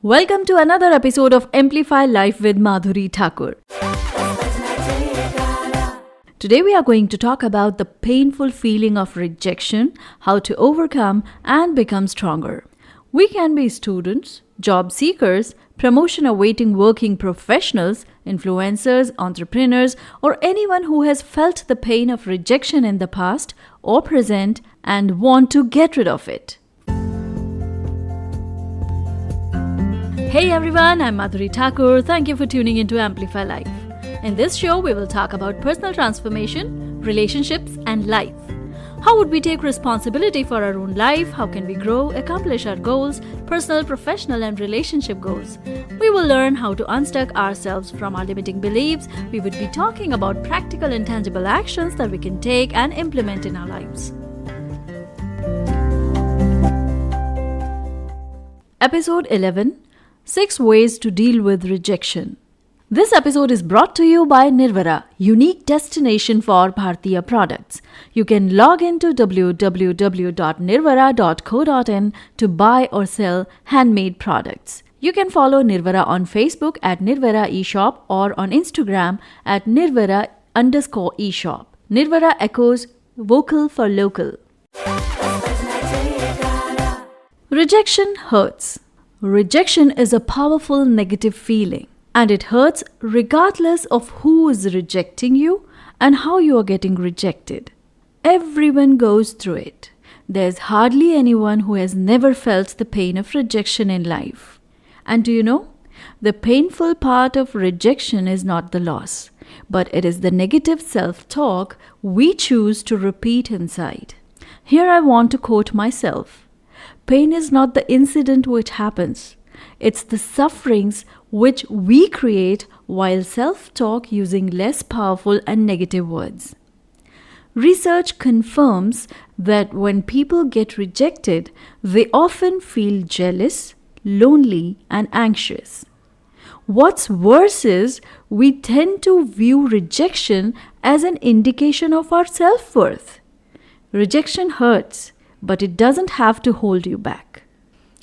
Welcome to another episode of Amplify Life with Madhuri Thakur. Today we are going to talk about the painful feeling of rejection, how to overcome and become stronger. We can be students, job seekers, promotion awaiting working professionals, influencers, entrepreneurs, or anyone who has felt the pain of rejection in the past or present and want to get rid of it. Hey everyone, I'm Madhuri Thakur. Thank you for tuning into Amplify Life. In this show, we will talk about personal transformation, relationships, and life. How would we take responsibility for our own life? How can we grow, accomplish our goals, personal, professional, and relationship goals? We will learn how to unstuck ourselves from our limiting beliefs. We would be talking about practical and tangible actions that we can take and implement in our lives. Episode 11: 6 Ways to Deal with Rejection. This episode is brought to you by Nirvara, unique destination for Bhartiya products. You can log into www.nirvara.co.in to buy or sell handmade products. You can follow Nirvara on Facebook at Nirvara eShop or on Instagram at Nirvara_eShop. Nirvara echoes vocal for local. Rejection hurts. Rejection is a powerful negative feeling, and it hurts regardless of who is rejecting you and how you are getting rejected. Everyone goes through it. There's hardly anyone who has never felt the pain of rejection in life. And do you know? The painful part of rejection is not the loss, but it is the negative self-talk we choose to repeat inside. Here I want to quote myself. Pain is not the incident which happens. It's the sufferings which we create while self-talk using less powerful and negative words. Research confirms that when people get rejected, they often feel jealous, lonely, and anxious. What's worse is we tend to view rejection as an indication of our self-worth. Rejection hurts, but it doesn't have to hold you back.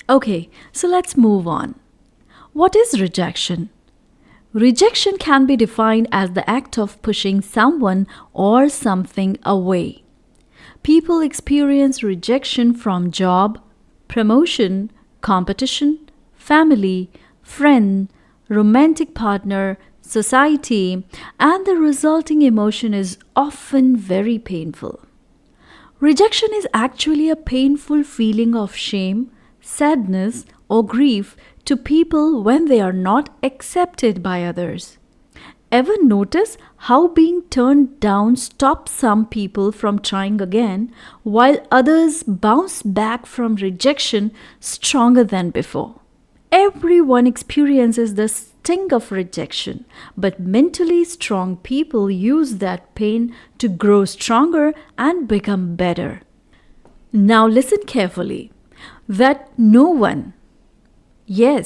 Okay, so let's move on. What is rejection? Rejection can be defined as the act of pushing someone or something away. People experience rejection from job, promotion, competition, family, friend, romantic partner, society, and the resulting emotion is often very painful. Rejection is actually a painful feeling of shame, sadness, or grief to people when they are not accepted by others. Ever notice how being turned down stops some people from trying again, while others bounce back from rejection stronger than before? Everyone experiences the sting of rejection, but mentally strong people use that pain to grow stronger and become better. Now listen carefully. That no one you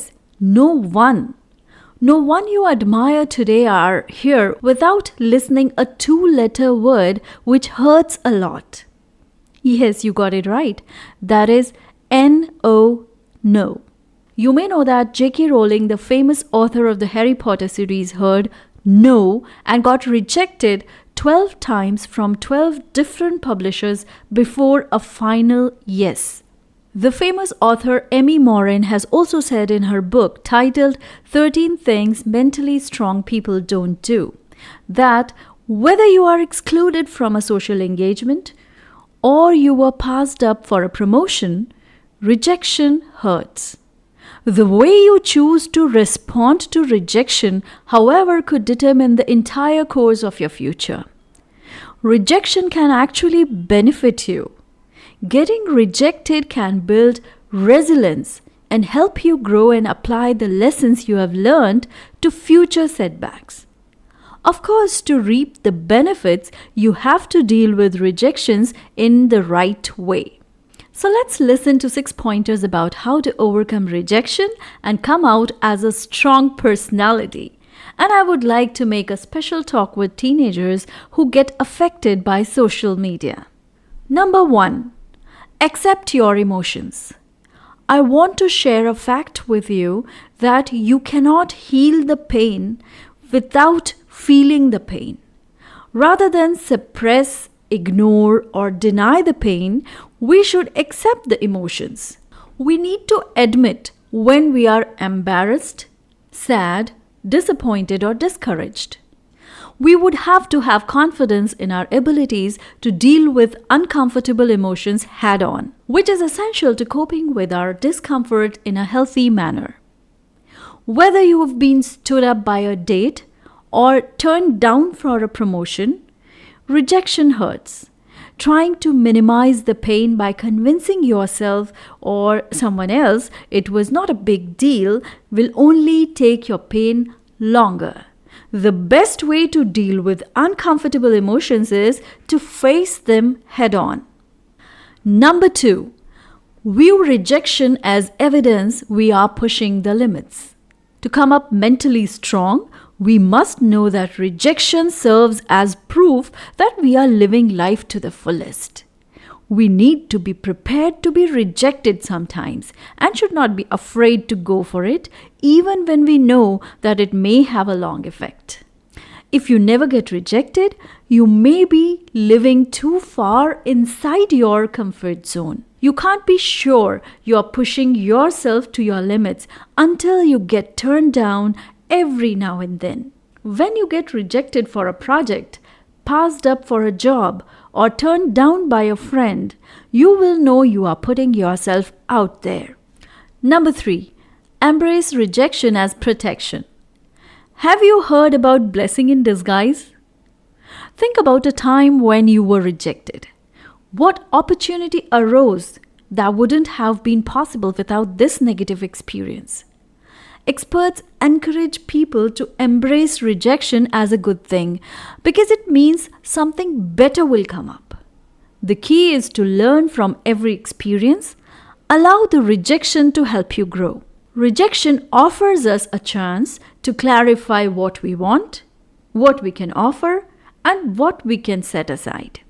admire today are here without listening a 2-letter word which hurts a lot. Yes, you got it right. That is N-O, no. You may know that J.K. Rowling, the famous author of the Harry Potter series, heard no and got rejected 12 times from 12 different publishers before a final yes. The famous author Emmy Morin has also said in her book titled 13 Things Mentally Strong People Don't Do that whether you are excluded from a social engagement or you were passed up for a promotion, rejection hurts. The way you choose to respond to rejection, however, could determine the entire course of your future. Rejection can actually benefit you. Getting rejected can build resilience and help you grow and apply the lessons you have learned to future setbacks. Of course, to reap the benefits, you have to deal with rejections in the right way. So let's listen to 6 pointers about how to overcome rejection and come out as a strong personality. And I would like to make a special talk with teenagers who get affected by social media. Number 1, accept your emotions. I want to share a fact with you that you cannot heal the pain without feeling the pain. Rather than suppress, ignore, or deny the pain, we should accept the emotions. We need to admit when we are embarrassed, sad, disappointed, or discouraged. We would have to have confidence in our abilities to deal with uncomfortable emotions head on, which is essential to coping with our discomfort in a healthy manner. Whether you have been stood up by a date or turned down for a promotion, rejection hurts. Trying to minimize the pain by convincing yourself or someone else it was not a big deal will only take your pain longer. The best way to deal with uncomfortable emotions is to face them head on. Number 2, view rejection as evidence we are pushing the limits. To come up mentally strong, we must know that rejection serves as proof that we are living life to the fullest. We need to be prepared to be rejected sometimes and should not be afraid to go for it, even when we know that it may have a long effect. If you never get rejected, you may be living too far inside your comfort zone. You can't be sure you are pushing yourself to your limits until you get turned down every now and then. When you get rejected for a project, passed up for a job, or turned down by a friend, you will know you are putting yourself out there. Number 3, embrace rejection as protection. Have you heard about blessing in disguise? Think about a time when you were rejected. What opportunity arose that wouldn't have been possible without this negative experience? Experts encourage people to embrace rejection as a good thing because it means something better will come up. The key is to learn from every experience. Allow the rejection to help you grow. Rejection offers us a chance to clarify what we want, what we can offer, and what we can set aside.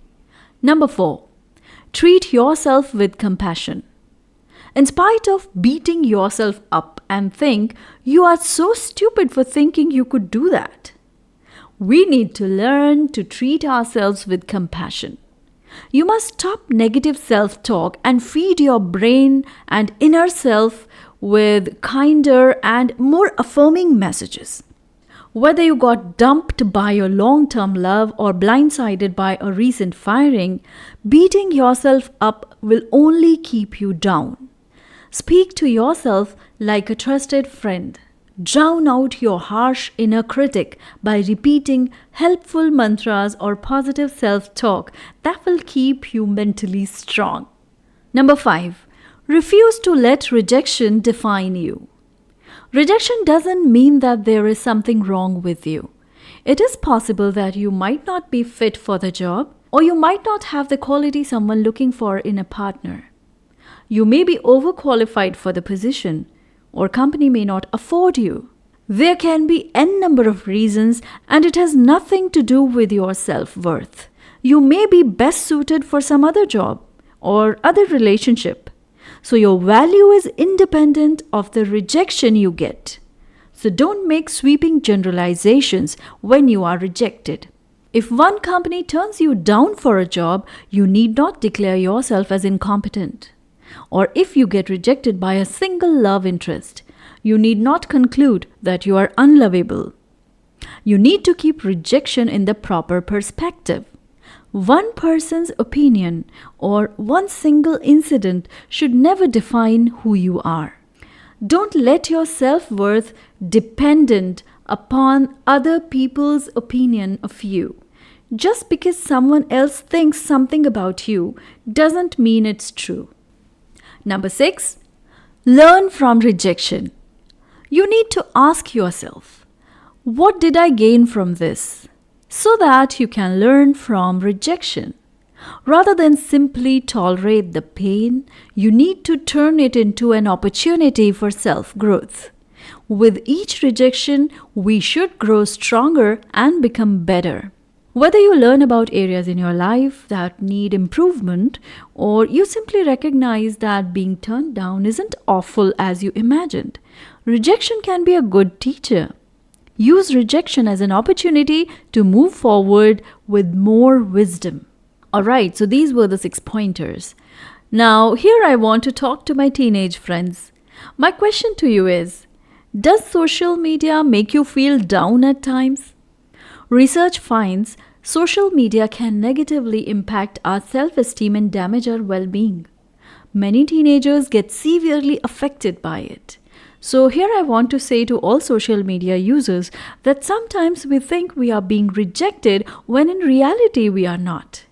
Number 4, treat yourself with compassion. In spite of beating yourself up and think you are so stupid for thinking you could do that, we need to learn to treat ourselves with compassion. You must stop negative self-talk and feed your brain and inner self with kinder and more affirming messages. Whether you got dumped by your long-term love or blindsided by a recent firing, beating yourself up will only keep you down. Speak to yourself like a trusted friend. Drown out your harsh inner critic by repeating helpful mantras or positive self-talk that will keep you mentally strong. Number 5, refuse to let rejection define you. Rejection doesn't mean that there is something wrong with you. It is possible that you might not be fit for the job, or you might not have the quality someone looking for in a partner. You may be overqualified for the position, or company may not afford you. There can be n number of reasons, and it has nothing to do with your self-worth. You may be best suited for some other job or other relationship. So your value is independent of the rejection you get. So don't make sweeping generalizations when you are rejected. If one company turns you down for a job, you need not declare yourself as incompetent. Or if you get rejected by a single love interest, you need not conclude that you are unlovable. You need to keep rejection in the proper perspective. One person's opinion or one single incident should never define who you are. Don't let your self-worth dependent upon other people's opinion of you. Just because someone else thinks something about you doesn't mean it's true. Number 6, learn from rejection. You need to ask yourself, what did I gain from this? So that you can learn from rejection. Rather than simply tolerate the pain, you need to turn it into an opportunity for self-growth. With each rejection, we should grow stronger and become better. Whether you learn about areas in your life that need improvement, or you simply recognize that being turned down isn't awful as you imagined, rejection can be a good teacher. Use rejection as an opportunity to move forward with more wisdom. Alright, so these were the 6 pointers. Now, here I want to talk to my teenage friends. My question to you is, does social media make you feel down at times? Research finds social media can negatively impact our self-esteem and damage our well-being. Many teenagers get severely affected by it. So here I want to say to all social media users that sometimes we think we are being rejected when in reality we are not.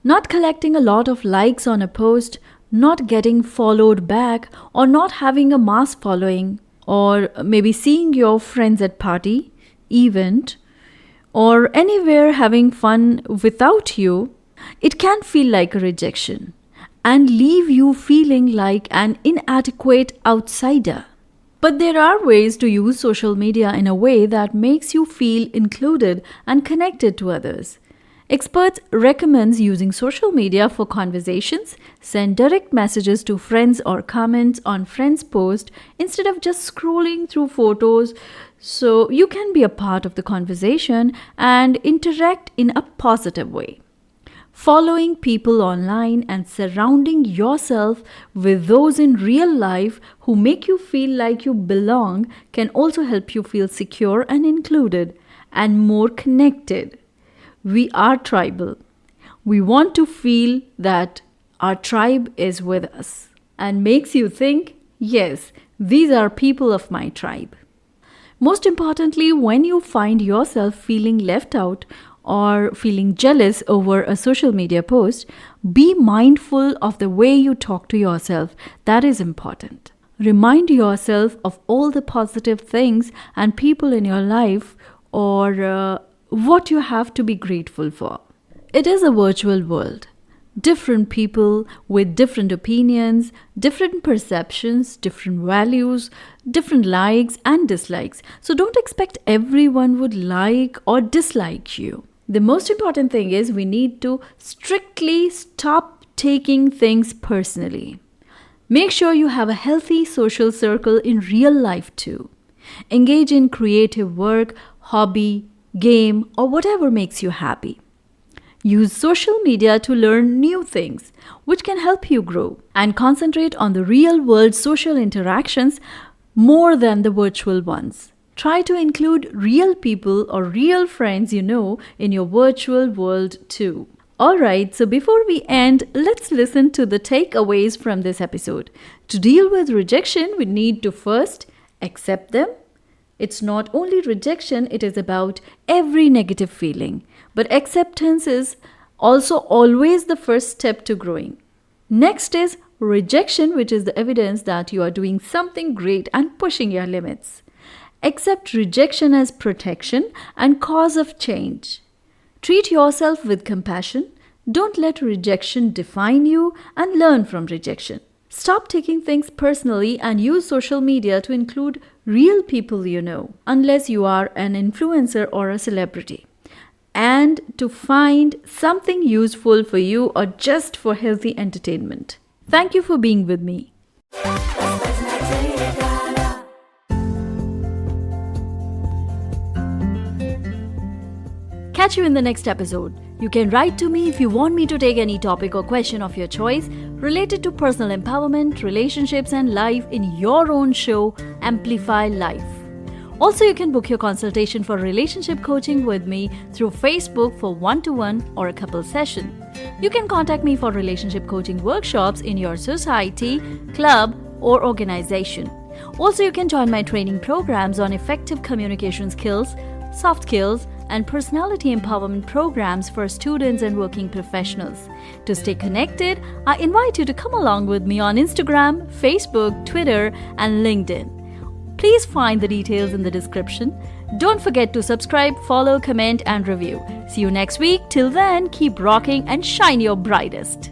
Not collecting a lot of likes on a post, not getting followed back, or not having a mass following, or maybe seeing your friends at party, event, or anywhere having fun without you, it can feel like a rejection and leave you feeling like an inadequate outsider. But there are ways to use social media in a way that makes you feel included and connected to others. Experts recommend using social media for conversations, send direct messages to friends or comments on friends' posts instead of just scrolling through photos, so you can be a part of the conversation and interact in a positive way. Following people online and surrounding yourself with those in real life who make you feel like you belong can also help you feel secure and included and more connected. We are tribal. We want to feel that our tribe is with us and makes you think, yes, these are people of my tribe. Most importantly, when you find yourself feeling left out or feeling jealous over a social media post, be mindful of the way you talk to yourself. That is important. Remind yourself of all the positive things and people in your life or what you have to be grateful for. It is a virtual world. Different people with different opinions, different perceptions, different values, different likes and dislikes. So don't expect everyone would like or dislike you. The most important thing is we need to strictly stop taking things personally. Make sure you have a healthy social circle in real life too. Engage in creative work, hobby, game, or whatever makes you happy. Use social media to learn new things, which can help you grow, and concentrate on the real-world social interactions more than the virtual ones. Try to include real people or real friends you know in your virtual world too. Alright, so before we end, let's listen to the takeaways from this episode. To deal with rejection, we need to first accept them. It's not only rejection, it is about every negative feeling. But acceptance is also always the first step to growing. Next is rejection, which is the evidence that you are doing something great and pushing your limits. Accept rejection as protection and cause of change. Treat yourself with compassion. Don't let rejection define you and learn from rejection. Stop taking things personally and use social media to include real people you know, unless you are an influencer or a celebrity. And to find something useful for you or just for healthy entertainment. Thank you for being with me. Catch you in the next episode. You can write to me if you want me to take any topic or question of your choice related to personal empowerment, relationships, and life in your own show, Amplify Life. Also, you can book your consultation for relationship coaching with me through Facebook for one-to-one or a couple session. You can contact me for relationship coaching workshops in your society, club, or organization. Also, you can join my training programs on effective communication skills, soft skills, and personality empowerment programs for students and working professionals. To stay connected, I invite you to come along with me on Instagram, Facebook, Twitter, and LinkedIn. Please find the details in the description. Don't forget to subscribe, follow, comment, and review. See you next week. Till then, keep rocking and shine your brightest.